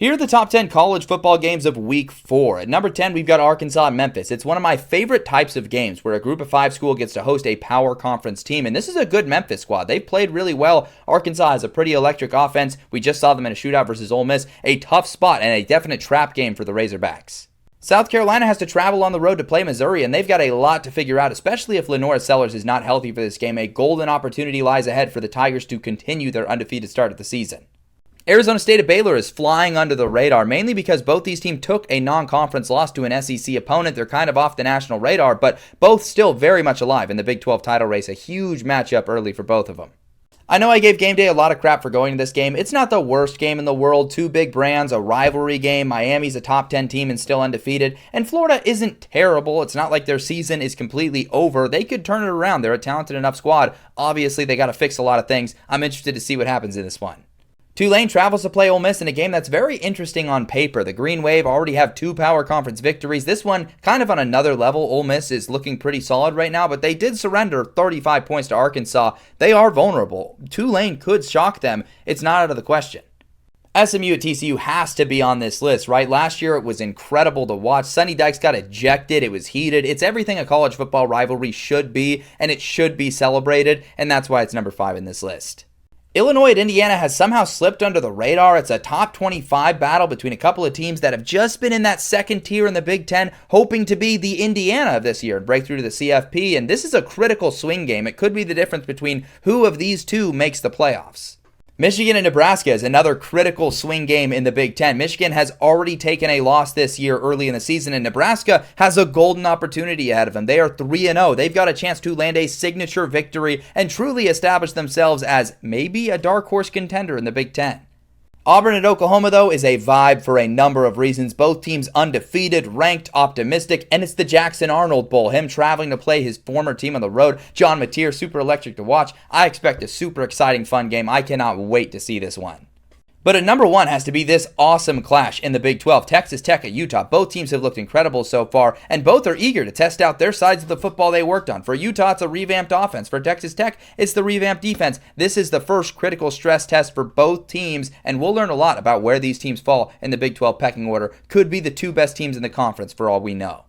Here are the top 10 college football games of week 4. At number 10, we've got Arkansas and Memphis. It's one of my favorite types of games where a group of 5 school gets to host a power conference team. And this is a good Memphis squad. They've played really well. Arkansas has a pretty electric offense. We just saw them in a shootout versus Ole Miss. A tough spot and a definite trap game for the Razorbacks. South Carolina has to travel on the road to play Missouri, and they've got a lot to figure out, especially if Lenora Sellers is not healthy for this game. A golden opportunity lies ahead for the Tigers to continue their undefeated start of the season. Arizona State at Baylor is flying under the radar, mainly because both these teams took a non-conference loss to an SEC opponent. They're kind of off the national radar, but both still very much alive in the Big 12 title race. A huge matchup early for both of them. I know I gave Game Day a lot of crap for going to this game. It's not the worst game in the world. 2 big brands, a rivalry game. Miami's a top 10 team and still undefeated. And Florida isn't terrible. It's not like their season is completely over. They could turn it around. They're a talented enough squad. Obviously, they got to fix a lot of things. I'm interested to see what happens in this one. Tulane travels to play Ole Miss in a game that's very interesting on paper. The Green Wave already have 2 power conference victories. This one kind of on another level. Ole Miss is looking pretty solid right now, but they did surrender 35 points to Arkansas. They are vulnerable. Tulane could shock them. It's not out of the question. SMU at TCU has to be on this list, right? Last year it was incredible to watch. Sonny Dykes got ejected. It was heated. It's everything a college football rivalry should be, and it should be celebrated, and that's why it's number 5 in this list. Illinois at Indiana has somehow slipped under the radar. It's a top 25 battle between a couple of teams that have just been in that second tier in the Big Ten, hoping to be the Indiana of this year and break through to the CFP. And this is a critical swing game. It could be the difference between who of these two makes the playoffs. Michigan and Nebraska is another critical swing game in the Big Ten. Michigan has already taken a loss this year early in the season, and Nebraska has a golden opportunity ahead of them. They are 3-0. They've got a chance to land a signature victory and truly establish themselves as maybe a dark horse contender in the Big Ten. Auburn at Oklahoma, though, is a vibe for a number of reasons. Both teams undefeated, ranked, optimistic, and it's the Jackson Arnold Bowl. Him traveling to play his former team on the road. John Mateer, super electric to watch. I expect a super exciting, fun game. I cannot wait to see this one. But at number 1 has to be this awesome clash in the Big 12. Texas Tech at Utah. Both teams have looked incredible so far, and both are eager to test out their sides of the football they worked on. For Utah, it's a revamped offense. For Texas Tech, it's the revamped defense. This is the first critical stress test for both teams, and we'll learn a lot about where these teams fall in the Big 12 pecking order. Could be the 2 best teams in the conference for all we know.